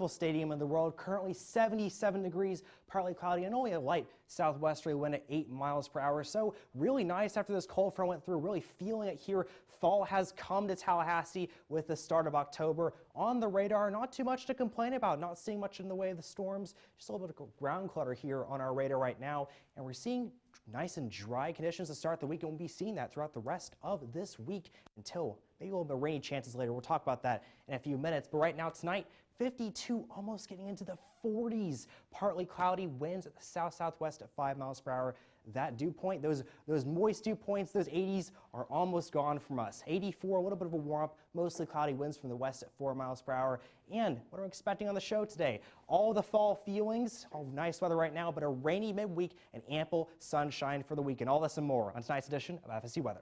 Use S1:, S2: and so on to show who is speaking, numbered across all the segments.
S1: beautiful stadium in the world. Currently 77 degrees, partly cloudy, and only a light southwesterly wind at 8 miles per hour. So really nice after this cold front went through. Really feeling it here. Fall has come to Tallahassee with the start of October. On the radar, not too much to complain about. Not seeing much in the way of the storms. Just a little bit of ground clutter here on our radar right now. And we're seeing nice and dry conditions to start the week, and we'll be seeing that throughout the rest of this week until maybe a little bit of rainy chances later. We'll talk about that in a few minutes. But right now tonight, 52, almost getting into the 40s. Partly cloudy, winds at the south-southwest at 5 miles per hour. That dew point, those moist dew points, those 80s are almost gone from us. 84, a little bit of a warm-up, mostly cloudy winds from the west at 4 miles per hour. And what are we expecting on the show today? All the fall feelings, all nice weather right now, but a rainy midweek and ample sunshine for the weekend. All this and more on tonight's edition of FSU Weather.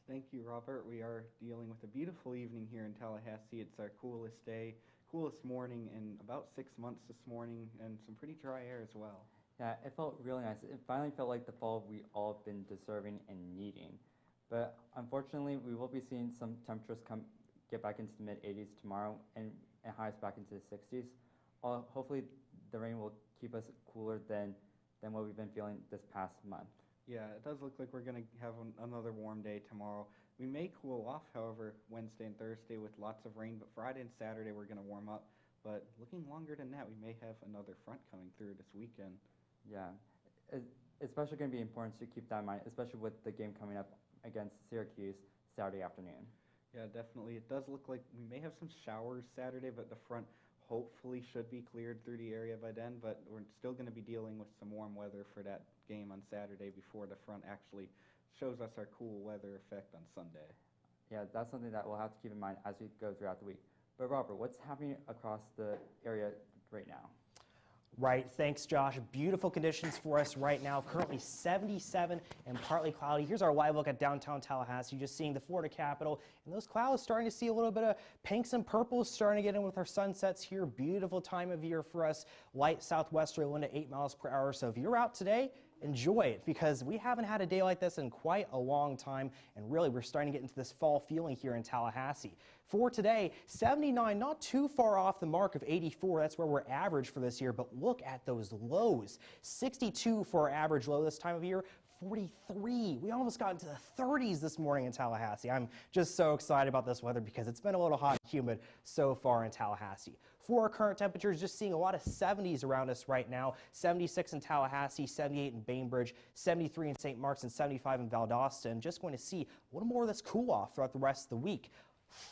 S2: Thank you, Robert. We are dealing with a beautiful evening here in Tallahassee. It's our coolest day, coolest morning in about 6 months this morning, and some pretty dry air as well.
S3: Yeah, it felt really nice. It finally felt like the fall we all have been deserving and needing. But unfortunately, we will be seeing some temperatures get back into the mid-80s tomorrow and highs back into the 60s. Hopefully, the rain will keep us cooler than what we've been feeling this past month.
S2: Yeah, it does look like we're going to have another warm day tomorrow. We may cool off, however, Wednesday and Thursday with lots of rain, but Friday and Saturday we're going to warm up. But looking longer than that, we may have another front coming through this weekend.
S3: Yeah, it's especially going to be important to keep that in mind, especially with the game coming up against Syracuse Saturday afternoon.
S2: Yeah, definitely. It does look like we may have some showers Saturday, but the front hopefully should be cleared through the area by then, but we're still going to be dealing with some warm weather for that game on Saturday before the front actually shows us our cool weather effect on Sunday.
S3: Yeah, that's something that we'll have to keep in mind as we go throughout the week. But Robert, what's happening across the area right now?
S1: Right, thanks Josh. Beautiful conditions for us right now. Currently 77 and partly cloudy. Here's our live look at downtown Tallahassee. Just seeing the Florida Capitol, and those clouds starting to see a little bit of pinks and purples starting to get in with our sunsets here. Beautiful time of year for us. Light southwesterly wind at 8 miles per hour. So if you're out today, enjoy it, because we haven't had a day like this in quite a long time, and really we're starting to get into this fall feeling here in Tallahassee. For today, 79, not too far off the mark of 84. That's where we're average for this year, but look at those lows. 62 for our average low this time of year. 43. We almost got into the 30s this morning in Tallahassee. I'm just so excited about this weather because it's been a little hot and humid so far in Tallahassee. For our current temperatures, just seeing a lot of 70s around us right now. 76 in Tallahassee, 78 in Bainbridge, 73 in St. Mark's, and 75 in Valdosta. Just going to see a little more of this cool off throughout the rest of the week.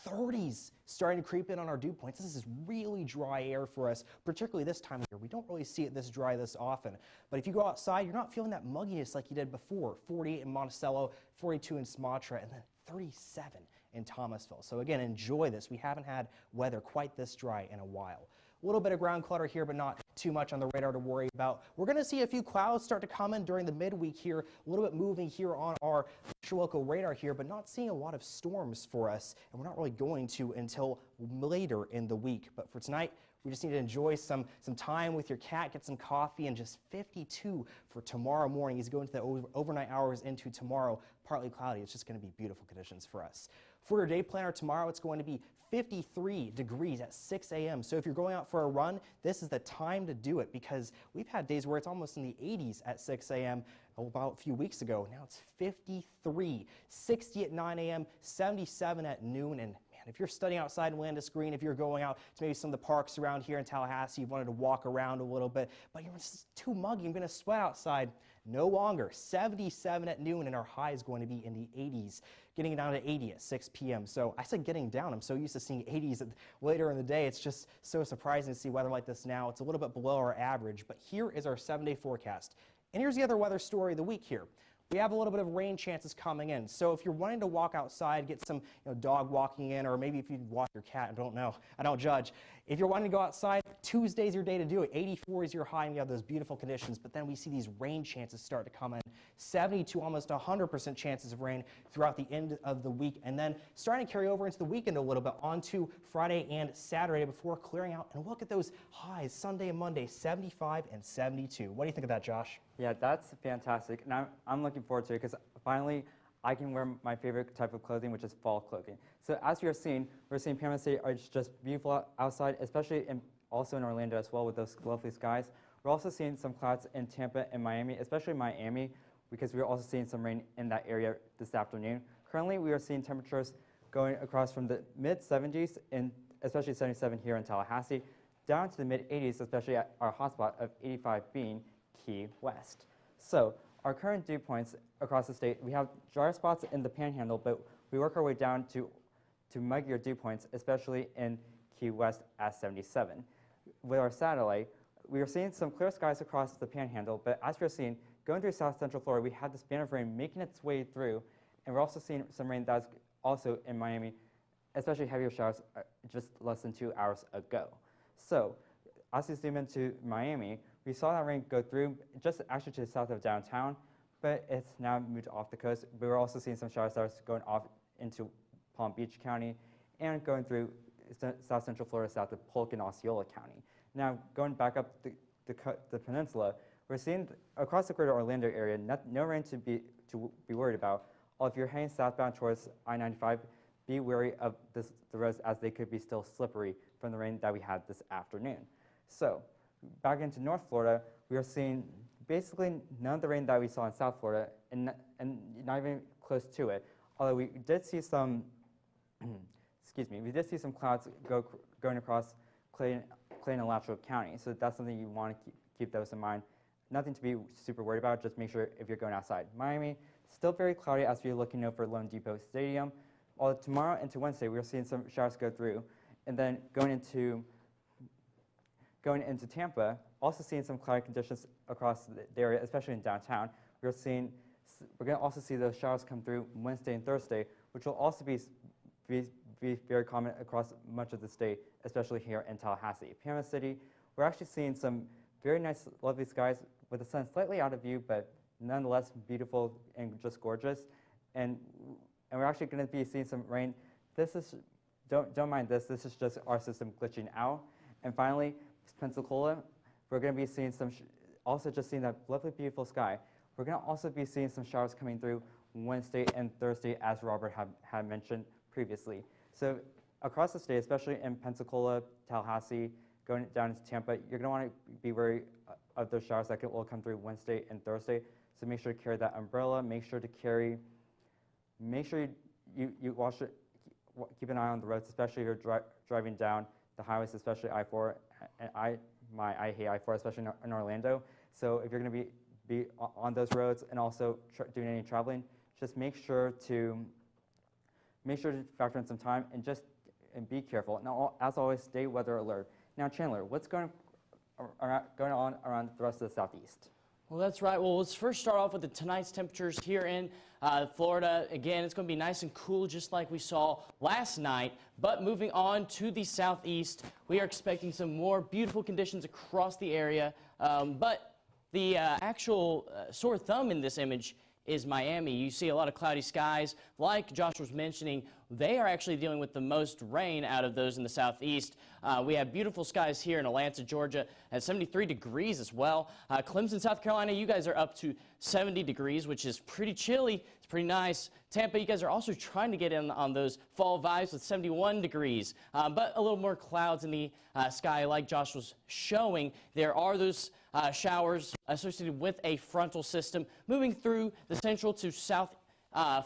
S1: 30s starting to creep in on our dew points. This is really dry air for us, particularly this time of year. We don't really see it this dry this often. But if you go outside, you're not feeling that mugginess like you did before. 48 in Monticello, 42 in Sumatra, and then 37 in Thomasville. So again, enjoy this. We haven't had weather quite this dry in a while. A little bit of ground clutter here, but not too much on the radar to worry about. We're going to see a few clouds start to come in during the midweek here, a little bit moving here on our local radar here, but not seeing a lot of storms for us, and we're not really going to until later in the week. But for tonight, we just need to enjoy some time with your cat, get some coffee, and just 52 for tomorrow morning. As you go into the overnight hours into tomorrow, partly cloudy. It's just going to be beautiful conditions for us. For your day planner tomorrow, it's going to be 53 degrees at 6 a.m. So if you're going out for a run, this is the time to do it, because we've had days where it's almost in the 80s at 6 a.m. about a few weeks ago. Now it's 53, 60 at 9 a.m., 77 at noon. And man, if you're studying outside in Landis Green, if you're going out to maybe some of the parks around here in Tallahassee, you've wanted to walk around a little bit, but you're just too muggy, you're going to sweat outside. No longer. 77 at noon, and our high is going to be in the 80s, getting down to 80 at 6 p.m. So I said getting down. I'm so used to seeing 80s later in the day. It's just so surprising to see weather like this now. It's a little bit below our average, but here is our 7-day forecast. And here's the other weather story of the week here. we have a little bit of rain chances coming in. So if you're wanting to walk outside, get some dog walking in, or maybe if you walk your cat, I don't know, I don't judge. If you're wanting to go outside, Tuesday's your day to do it. 84 is your high, and you have those beautiful conditions, but then we see these rain chances start to come in. 70 to almost 100% chances of rain throughout the end of the week, and then starting to carry over into the weekend a little bit onto Friday and Saturday before clearing out. And look at those highs Sunday and Monday, 75 and 72. What do you think of that, Josh?
S3: Yeah, that's fantastic, and I'm looking forward to it because finally I can wear my favorite type of clothing, which is fall clothing. So as we're seeing Panama City are just beautiful outside, especially also in Orlando as well with those lovely skies. We're also seeing some clouds in Tampa and Miami, especially Miami, because we're also seeing some rain in that area this afternoon. Currently, we are seeing temperatures going across from the mid-70s, and especially 77 here in Tallahassee, down to the mid-80s, especially at our hotspot of 85 being Key West. So our current dew points across the state, we have dry spots in the Panhandle, but we work our way down to muggier dew points, especially in Key West at 77. With our satellite, we are seeing some clear skies across the Panhandle, but as we're seeing, going through South Central Florida, we have this band of rain making its way through, and we're also seeing some rain that's also in Miami, especially heavier showers just less than 2 hours ago. So as we zoom into Miami, we saw that rain go through just actually to the south of downtown, but it's now moved off the coast. We were also seeing some showers that are going off into Palm Beach County and going through South Central Florida south of Polk and Osceola County. Now, going back up the peninsula, we're seeing across the greater Orlando area, no rain to be worried about. If you're heading southbound towards I-95, be wary of the roads as they could be still slippery from the rain that we had this afternoon. So, back into North Florida, we are seeing basically none of the rain that we saw in South Florida, and not even close to it. Although we did see some, we did see some clouds going across Clayton and Alachua County. So that's something you want to keep those in mind. Nothing to be super worried about. Just make sure if you're going outside. Miami, still very cloudy as we're looking over Lone Depot Stadium. Although tomorrow into Wednesday, we're seeing some showers go through, and then going into Tampa, also seeing some cloudy conditions across the area, especially in downtown. We're going to also see those showers come through Wednesday and Thursday, which will also be very common across much of the state, especially here in Tallahassee. Panama City, we're actually seeing some very nice, lovely skies with the sun slightly out of view, but nonetheless beautiful and just gorgeous. And we're actually going to be seeing some rain. Don't mind this. This is just our system glitching out. And finally, Pensacola, we're going to be seeing also just seeing that lovely, beautiful sky. We're going to also be seeing some showers coming through Wednesday and Thursday, as Robert had mentioned previously. So across the state, especially in Pensacola, Tallahassee, going down into Tampa, you're going to want to be wary of those showers that will come through Wednesday and Thursday. So make sure to carry that umbrella. Make sure you watch it. Keep an eye on the roads, especially if you're driving down the highways, especially I-4. And I hate I-4, especially in Orlando. So if you're going to be on those roads and also doing any traveling, just make sure to factor in some time and be careful. Now, as always, stay weather alert. Now, Chandler, what's going on around the rest of the Southeast?
S4: Well, that's right. Well, let's first start off with tonight's temperatures here in Florida. Again, it's going to be nice and cool, just like we saw last night. But moving on to the southeast, we are expecting some more beautiful conditions across the area. But the actual sore thumb in this image is Miami. You see a lot of cloudy skies. Like Josh was mentioning, they are actually dealing with the most rain out of those in the southeast. We have beautiful skies here in Atlanta, Georgia, at 73 degrees as well. Clemson, South Carolina, you guys are up to 70 degrees, which is pretty chilly. It's pretty nice. Tampa, you guys are also trying to get in on those fall vibes with 71 degrees, but a little more clouds in the sky like Josh was showing. There are those showers associated with a frontal system moving through the central to south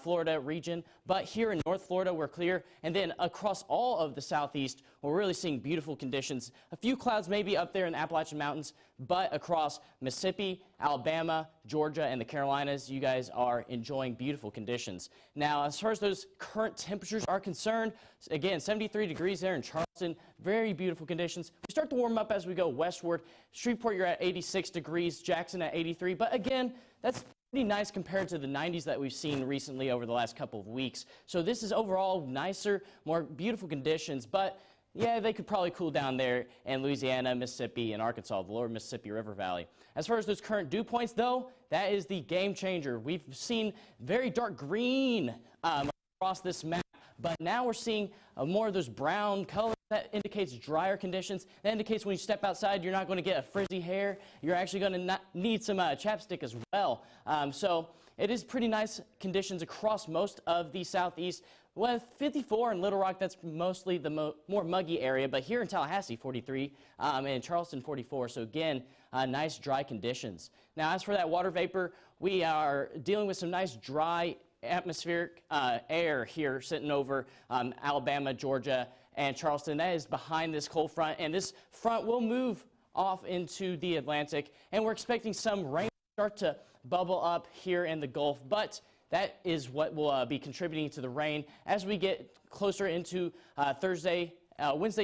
S4: Florida region, but here in North Florida we're clear, and then across all of the southeast we're really seeing beautiful conditions. A few clouds maybe up there in the Appalachian Mountains, but across Mississippi, Alabama, Georgia, and the Carolinas, you guys are enjoying beautiful conditions. Now, as far as those current temperatures are concerned, again, 73 degrees there in Charleston, very beautiful conditions. We start to warm up as we go westward. Shreveport, you're at 86 degrees, Jackson at 83, but again, that's pretty nice compared to the 90s that we've seen recently over the last couple of weeks. So this is overall nicer, more beautiful conditions, but yeah, they could probably cool down there in Louisiana, Mississippi, and Arkansas, the lower Mississippi River Valley. As far as those current dew points, though, that is the game changer. We've seen very dark green across this map, but now we're seeing more of those brown colors. That indicates drier conditions. That indicates when you step outside, you're not going to get a frizzy hair. You're actually going to need some chapstick as well. So it is pretty nice conditions across most of the southeast. With 54 in Little Rock, that's mostly the more muggy area, but here in Tallahassee, 43, and Charleston, 44. So again, nice dry conditions. Now, as for that water vapor, we are dealing with some nice dry atmospheric air here sitting over Alabama, Georgia, and Charleston. That is behind this cold front, and this front will move off into the Atlantic, and we're expecting some rain to start to bubble up here in the Gulf, but that is what will be contributing to the rain as we get closer into Wednesday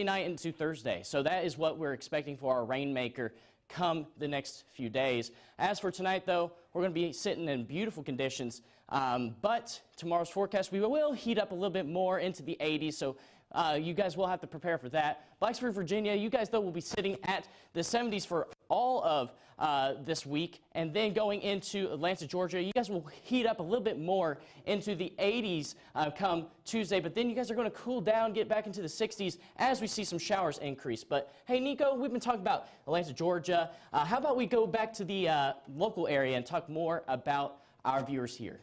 S4: night into Thursday. So that is what we're expecting for our rainmaker come the next few days. As for tonight, though, we're going to be sitting in beautiful conditions, but tomorrow's forecast, we will heat up a little bit more into the 80s, so you guys will have to prepare for that. Blacksburg, Virginia, you guys, though, will be sitting at the 70s for all of this week, and then going into Atlanta, Georgia, you guys will heat up a little bit more into the 80s come Tuesday, but then you guys are going to cool down, get back into the 60s as we see some showers increase. But hey, Nico, we've been talking about Atlanta, Georgia. How about we go back to the local area and talk more about our viewers here?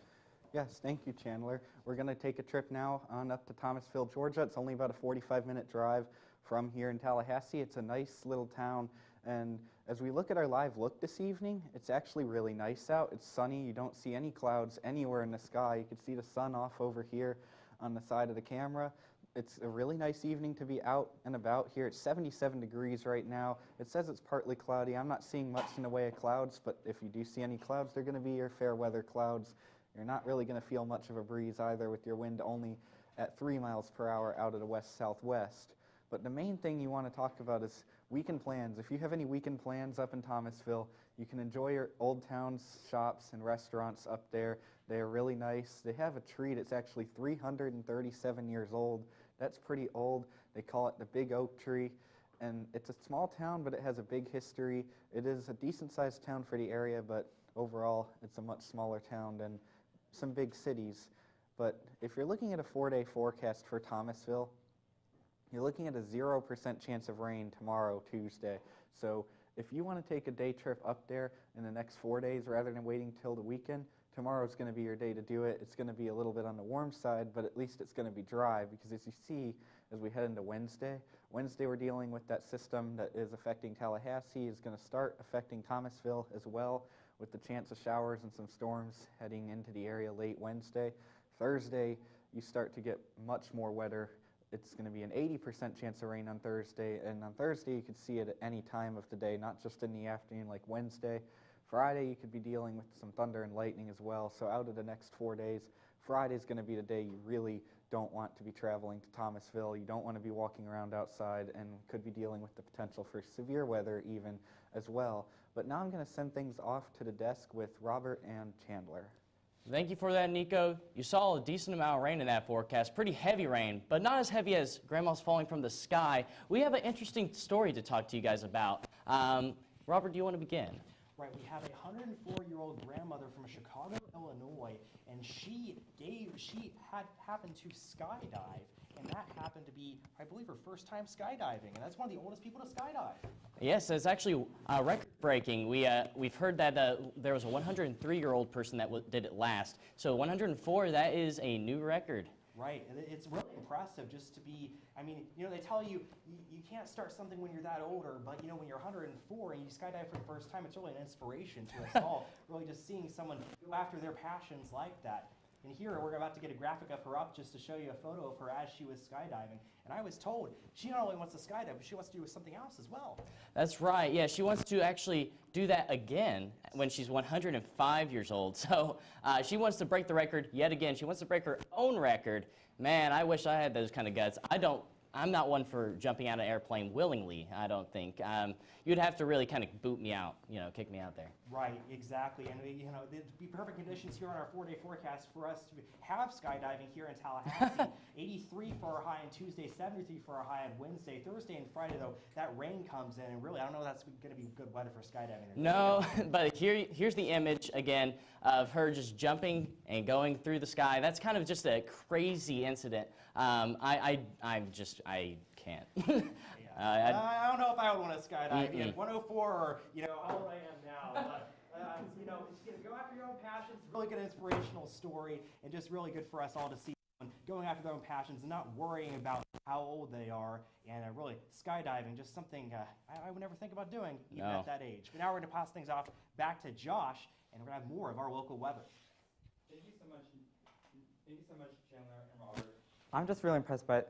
S2: Yes, thank you, Chandler. We're going to take a trip now on up to Thomasville, Georgia. It's only about a 45-minute drive from here in Tallahassee. It's a nice little town, and as we look at our live look this evening, it's actually really nice out. It's sunny. You don't see any clouds anywhere in the sky. You can see the sun off over here on the side of the camera. It's a really nice evening to be out and about here. It's 77 degrees right now. It says it's partly cloudy. I'm not seeing much in the way of clouds, but if you do see any clouds, they're going to be your fair weather clouds. You're not really going to feel much of a breeze either, with your wind only at 3 miles per hour out of the west-southwest. But the main thing you want to talk about is weekend plans. If you have any weekend plans up in Thomasville, you can enjoy your Old Town's shops and restaurants up there. They're really nice. They have a tree that's actually 337 years old. That's pretty old. They call it the Big Oak Tree. And it's a small town, but it has a big history. It is a decent-sized town for the area, but overall, it's a much smaller town than some big cities. But if you're looking at a 4-day forecast for Thomasville, you're looking at a 0% chance of rain tomorrow, Tuesday. So if you want to take a day trip up there in the next 4 days rather than waiting till the weekend, tomorrow's going to be your day to do it. It's going to be a little bit on the warm side, but at least it's going to be dry, because as you see, as we head into Wednesday we're dealing with that system that is affecting Tallahassee, is going to start affecting Thomasville as well, with the chance of showers and some storms heading into the area late Wednesday. Thursday, you start to get much more wetter. It's going to be an 80% chance of rain on Thursday, and on Thursday you could see it at any time of the day, not just in the afternoon like Wednesday. Friday, you could be dealing with some thunder and lightning as well. So out of the next 4 days, Friday's going to be the day you really don't want to be traveling to Thomasville. You don't want to be walking around outside, and could be dealing with the potential for severe weather even as well. But now I'm going to send things off to the desk with Robert and Chandler.
S4: Thank you for that, Nico. You saw a decent amount of rain in that forecast, pretty heavy rain, but not as heavy as Grandma's falling from the sky. We have an interesting story to talk to you guys about. Robert, do you want to begin?
S1: Right, we have a 104-year-old grandmother from Chicago, Illinois, and she had happened to skydive, and that happened to be, I believe, her first time skydiving, and that's one of the oldest people to skydive.
S4: Yes, it's actually record-breaking. We've heard that there was a 103-year-old person that did it last. So 104, that is a new record.
S1: Right, and it's really impressive just to be, I mean, you know, they tell you you can't start something when you're that older, but you know, when you're 104 and you skydive for the first time, it's really an inspiration to us all, really just seeing someone go after their passions like that. And here we're about to get a graphic of her up just to show you a photo of her as she was skydiving. And I was told she not only wants to skydive, but she wants to do something else as well.
S4: That's right. Yeah, she wants to actually do that again when she's 105 years old. So she wants to break the record yet again. She wants to break her own record. Man, I wish I had those kind of guts. I don't I'm not one for jumping out of an airplane willingly, I don't think. You'd have to really kind of boot me out, kick me out there.
S1: Right, exactly. And it'd be perfect conditions here on our 4-day forecast for us to have skydiving here in Tallahassee. 83 for our high on Tuesday, 73 for our high on Wednesday. Thursday and Friday, though, that rain comes in, and really, I don't know if that's going to be good weather for skydiving.
S4: No, but here's the image again of her just jumping and going through the sky. That's kind of just a crazy incident. I can't.
S1: I don't know if I would want to skydive at 104 or how old I am now. But, go after your own passions. Really good inspirational story, and just really good for us all to see going after their own passions and not worrying about how old they are. And really, skydiving, just something I would never think about doing even at that age. But now we're going to pass things off back to Josh, and we're going to have more of our local weather.
S3: Thank you so much. Thank you so much, Chandler and Robert. I'm just really impressed by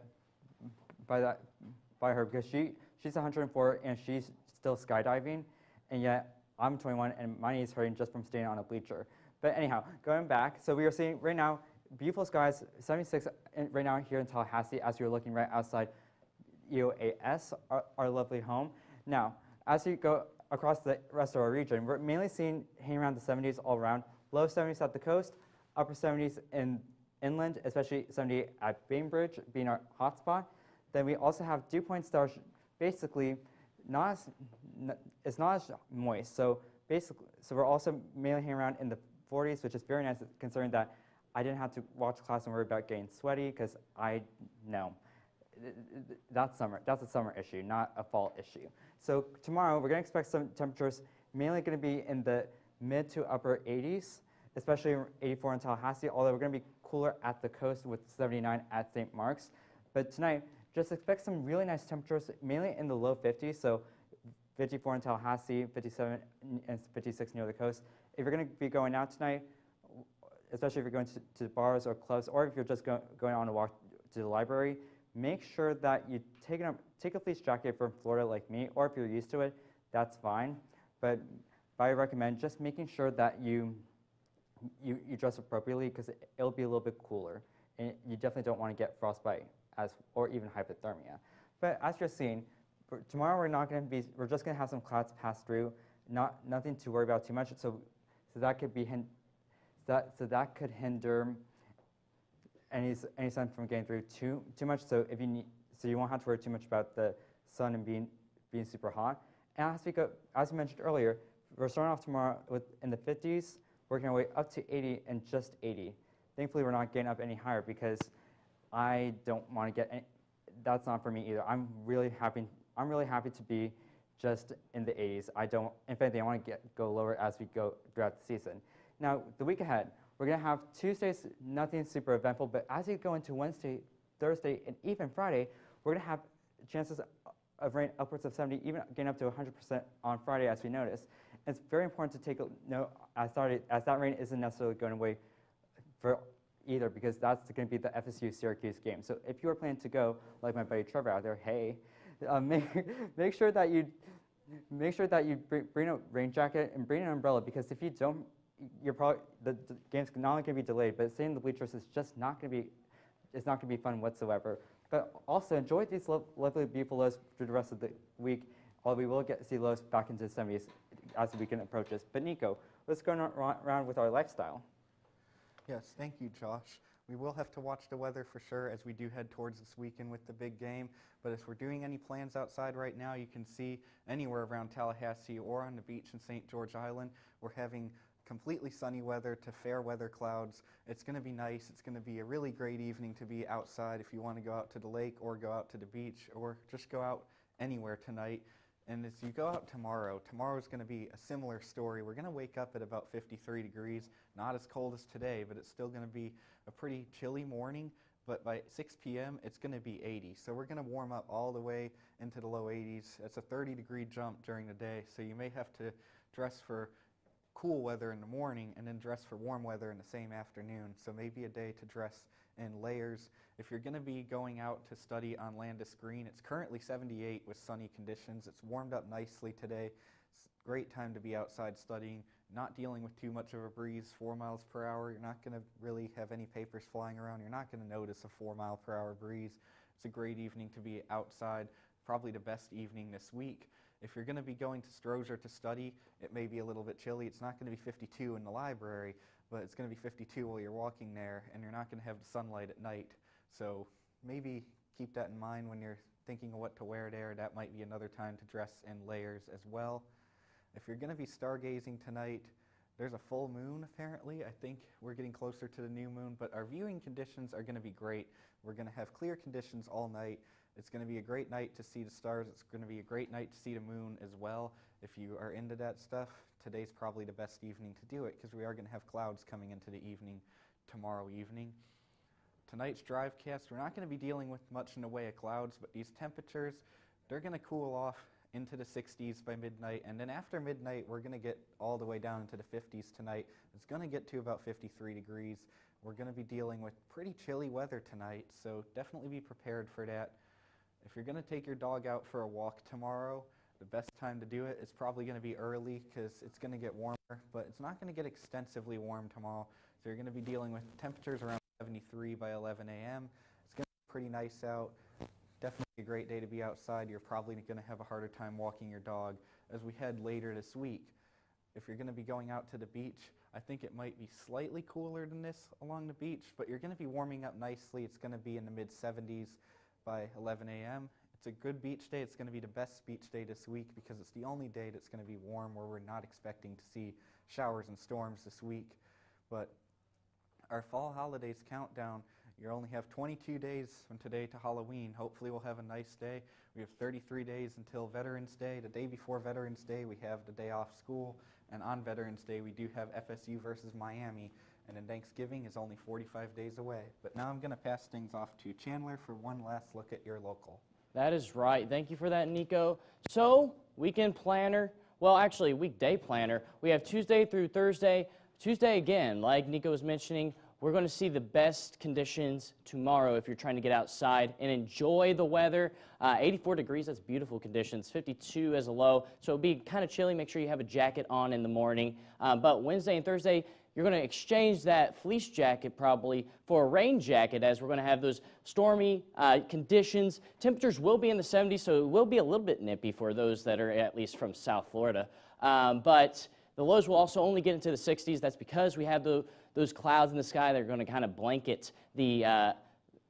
S3: her because she's 104 and she's still skydiving, and yet I'm 21 and my knee's hurting just from staying on a bleacher. But anyhow, going back, so we are seeing right now beautiful skies, 76 right now here in Tallahassee as you're looking right outside EOAS, our lovely home. Now, as you go across the rest of our region, we're mainly seeing hanging around the 70s all around, low 70s at the coast, upper 70s in inland, especially 78 at Bainbridge being our hotspot. Then we also have dew points that are basically it's not as moist. So basically, we're also mainly hanging around in the 40s, which is very nice considering that I didn't have to watch class and worry about getting sweaty because I know that's a summer issue, not a fall issue. So tomorrow we're going to expect some temperatures mainly going to be in the mid to upper 80s, especially 84 in Tallahassee, although we're going to be cooler at the coast with 79 at St. Mark's. But tonight, just expect some really nice temperatures, mainly in the low 50s, so 54 in Tallahassee, 57 and 56 near the coast. If you're going to be going out tonight, especially if you're going to bars or clubs, or if you're just going on a walk to the library, make sure that you take a fleece jacket from Florida like me, or if you're used to it, that's fine. But I recommend just making sure that you dress appropriately because it'll be a little bit cooler. And you definitely don't want to get frostbite or even hypothermia. But as you're seeing, for tomorrow we're just going to have some clouds pass through, nothing to worry about too much. So that could could hinder any sun from getting through too much. So you won't have to worry too much about the sun and being super hot. And as we mentioned earlier, we're starting off tomorrow in the 50s, working our way up to 80 and just 80. Thankfully, we're not getting up any higher because I don't want to get any. That's not for me either. I'm really happy to be just in the 80s. If anything, I want to go lower as we go throughout the season. Now, the week ahead, we're going to have Tuesdays, nothing super eventful, but as you go into Wednesday, Thursday, and even Friday, we're going to have chances of rain upwards of 70, even getting up to 100% on Friday, as we noticed. And it's very important to take a note as that rain isn't necessarily going away for either, because that's going to be the FSU Syracuse game. So if you are planning to go, like my buddy Trevor out there, hey, make sure that you bring a rain jacket and bring an umbrella, because if you don't, the game's not only going to be delayed, but staying in the bleachers is just not going to be fun whatsoever. But also enjoy these lovely, beautiful lows through the rest of the week. Although we will see lows back into the 70s as the weekend approaches. But Nico, let's go around with our lifestyle.
S2: Yes, thank you, Josh. We will have to watch the weather for sure as we do head towards this weekend with the big game. But if we're doing any plans outside right now, you can see anywhere around Tallahassee or on the beach in St. George Island, we're having completely sunny weather to fair weather clouds. It's going to be nice. It's going to be a really great evening to be outside if you want to go out to the lake or go out to the beach or just go out anywhere tonight. And as you go out tomorrow's going to be a similar story. We're going to wake up at about 53 degrees, not as cold as today, but it's still going to be a pretty chilly morning. But by 6 p.m., it's going to be 80. So we're going to warm up all the way into the low 80s. It's a 30-degree jump during the day, so you may have to dress for cool weather in the morning and then dress for warm weather in the same afternoon. So maybe a day to dress in layers. If you're going to be going out to study on Landis Green, it's currently 78 with sunny conditions. It's warmed up nicely today. It's a great time to be outside studying, not dealing with too much of a breeze, 4 miles per hour. You're not going to really have any papers flying around. You're not going to notice a 4 mile per hour breeze. It's a great evening to be outside, probably the best evening this week. If you're going to be going to Strozier to study, it may be a little bit chilly. It's not going to be 52 in the library, but it's going to be 52 while you're walking there, and you're not going to have the sunlight at night. So maybe keep that in mind when you're thinking of what to wear there. That might be another time to dress in layers as well. If you're going to be stargazing tonight, there's a full moon apparently. I think we're getting closer to the new moon, but our viewing conditions are going to be great. We're going to have clear conditions all night. It's going to be a great night to see the stars. It's going to be a great night to see the moon as well. If you are into that stuff, today's probably the best evening to do it because we are going to have clouds coming into the evening tomorrow evening. Tonight's drivecast, we're not going to be dealing with much in the way of clouds, but these temperatures, they're going to cool off into the 60s by midnight, and then after midnight, we're going to get all the way down into the 50s tonight. It's going to get to about 53 degrees. We're going to be dealing with pretty chilly weather tonight, so definitely be prepared for that. If you're going to take your dog out for a walk tomorrow, the best time to do it is probably going to be early because it's going to get warmer, but it's not going to get extensively warm tomorrow. So you're going to be dealing with temperatures around 73 by 11 a.m. It's going to be pretty nice out. Definitely a great day to be outside. You're probably going to have a harder time walking your dog as we head later this week. If you're going to be going out to the beach, I think it might be slightly cooler than this along the beach, but you're going to be warming up nicely. It's going to be in the mid-70s by 11 a.m. It's a good beach day. It's going to be the best beach day this week because it's the only day that's going to be warm where we're not expecting to see showers and storms this week. But our fall holidays countdown, you only have 22 days from today to Halloween. Hopefully we'll have a nice day. We have 33 days until Veterans Day. The day before Veterans Day, we have the day off school. And on Veterans Day, we do have FSU versus Miami. And then Thanksgiving is only 45 days away. But now I'm going to pass things off to Chandler for one last look at your local.
S4: That is right. Thank you for that, Nico. So, weekend planner, well, actually, weekday planner. We have Tuesday through Thursday. Tuesday, again, like Nico was mentioning, we're going to see the best conditions tomorrow if you're trying to get outside and enjoy the weather. 84 degrees, that's beautiful conditions. 52 as a low, so it'll be kind of chilly. Make sure you have a jacket on in the morning. But Wednesday and Thursday, you're going to exchange that fleece jacket probably for a rain jacket as we're going to have those stormy conditions. Temperatures will be in the 70s, so it will be a little bit nippy for those that are at least from South Florida. But the lows will also only get into the 60s. That's because we have those clouds in the sky that are going to kind of blanket the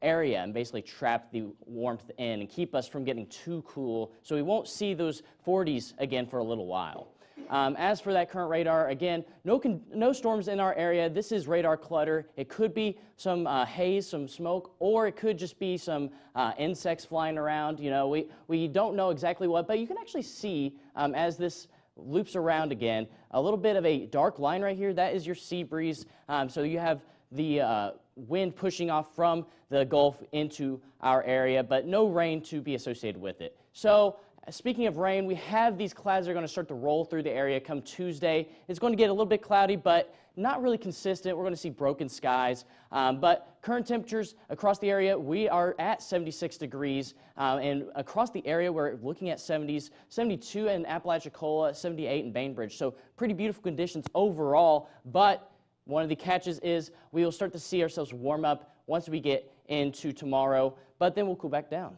S4: area and basically trap the warmth in and keep us from getting too cool. So we won't see those 40s again for a little while. As for that current radar, again, no storms in our area. This is radar clutter. It could be some haze, some smoke, or it could just be some insects flying around. You know, we don't know exactly what, but you can actually see as this loops around again, a little bit of a dark line right here. That is your sea breeze. So you have the wind pushing off from the Gulf into our area, but no rain to be associated with it. So speaking of rain, we have these clouds that are going to start to roll through the area come Tuesday. It's going to get a little bit cloudy, but not really consistent. We're going to see broken skies. But current temperatures across the area, we are at 76 degrees. And across the area, we're looking at 70s, 72 in Apalachicola, 78 in Bainbridge. So pretty beautiful conditions overall. But one of the catches is we will start to see ourselves warm up once we get into tomorrow, but then we'll cool back down.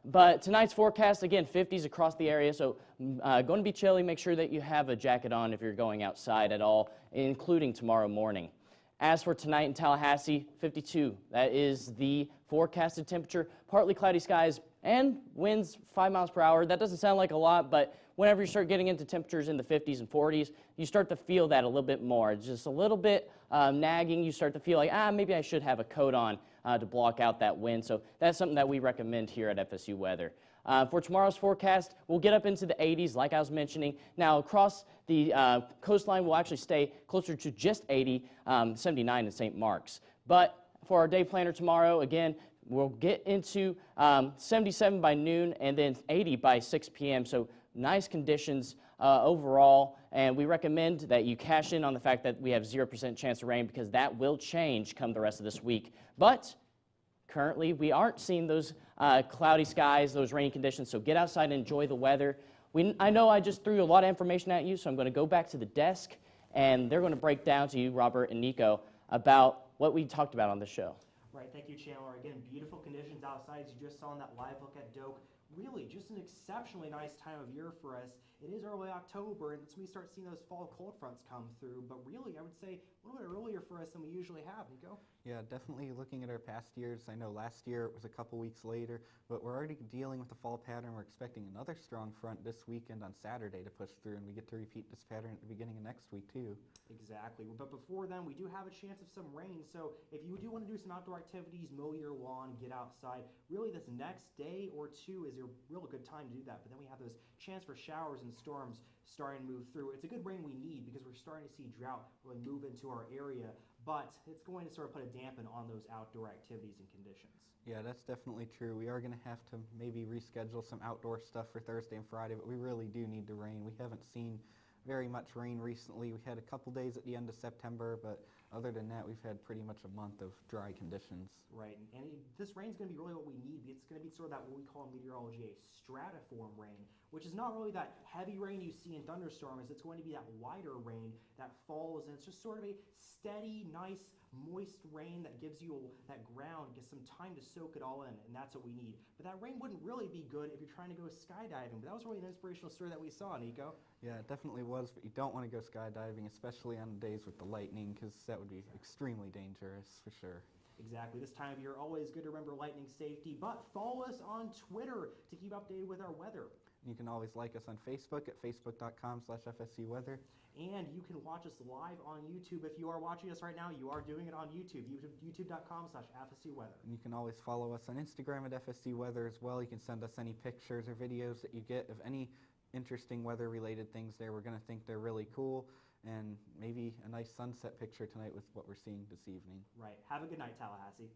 S4: But tonight's forecast, again, 50s across the area, so going to be chilly. Make sure that you have a jacket on if you're going outside at all, including tomorrow morning. As for tonight in Tallahassee, 52. That is the forecasted temperature. Partly cloudy skies and winds 5 miles per hour. That doesn't sound like a lot, but whenever you start getting into temperatures in the 50s and 40s, you start to feel that a little bit more. It's just a little bit nagging. You start to feel like, maybe I should have a coat on to block out that wind. So that's something that we recommend here at FSU Weather. For tomorrow's forecast, we'll get up into the 80s, like I was mentioning. Now, across the coastline, we'll actually stay closer to just 80, 79 in St. Mark's. But for our day planner tomorrow, again, we'll get into 77 by noon and then 80 by 6 p.m. So nice conditions overall, and we recommend that you cash in on the fact that we have 0% chance of rain because that will change come the rest of this week. But currently, we aren't seeing those cloudy skies, those rainy conditions, so get outside and enjoy the weather. I know I just threw a lot of information at you, so I'm going to go back to the desk, and they're going to break down to you, Robert and Nico, about what we talked about on the show.
S1: Right, thank you, Chandler. Again, beautiful conditions outside, as you just saw in that live look at Doak. Really, just an exceptionally nice time of year for us. It is early October, and that's when we start seeing those fall cold fronts come through. But really, I would say a little bit earlier for us than we usually have, Nico.
S2: Yeah, definitely looking at our past years. I know last year it was a couple weeks later, but we're already dealing with the fall pattern. We're expecting another strong front this weekend on Saturday to push through, and we get to repeat this pattern at the beginning of next week, too.
S1: Exactly. But before then, we do have a chance of some rain. So if you do want to do some outdoor activities, mow your lawn, get outside, really this next day or two is a real good time to do that. But then we have those chance for showers and storms starting to move through. It's a good rain we need because we're starting to see drought really move into our area, but it's going to sort of put a dampen on those outdoor activities and conditions.
S2: Yeah, that's definitely true. We are going to have to maybe reschedule some outdoor stuff for Thursday and Friday, but we really do need the rain. We haven't seen very much rain recently. We had a couple days at the end of September, but other than that, we've had pretty much a month of dry conditions.
S1: Right, and this rain's going to be really what we need. It's going to be sort of that what we call in meteorology a stratiform rain, which is not really that heavy rain you see in thunderstorms. It's going to be that lighter rain that falls, and it's just sort of a steady, nice, moist rain that gives you that ground, gets some time to soak it all in, and that's what we need. But that rain wouldn't really be good if you're trying to go skydiving, but that was really an inspirational story that we saw, Nico.
S2: Yeah, it definitely was, but you don't want to go skydiving, especially on the days with the lightning, because that would be extremely dangerous for sure.
S1: Exactly. This time of year, always good to remember lightning safety, but follow us on Twitter to keep updated with our weather.
S2: You can always like us on Facebook at facebook.com/FSU weather.
S1: And you can watch us live on YouTube. If you are watching us right now, you are doing it on YouTube, youtube.com/FSU weather.
S2: And you can always follow us on Instagram at FSU weather as well. You can send us any pictures or videos that you get of any interesting weather-related things there. We're going to think they're really cool, and maybe a nice sunset picture tonight with what we're seeing this evening.
S1: Right. Have a good night, Tallahassee.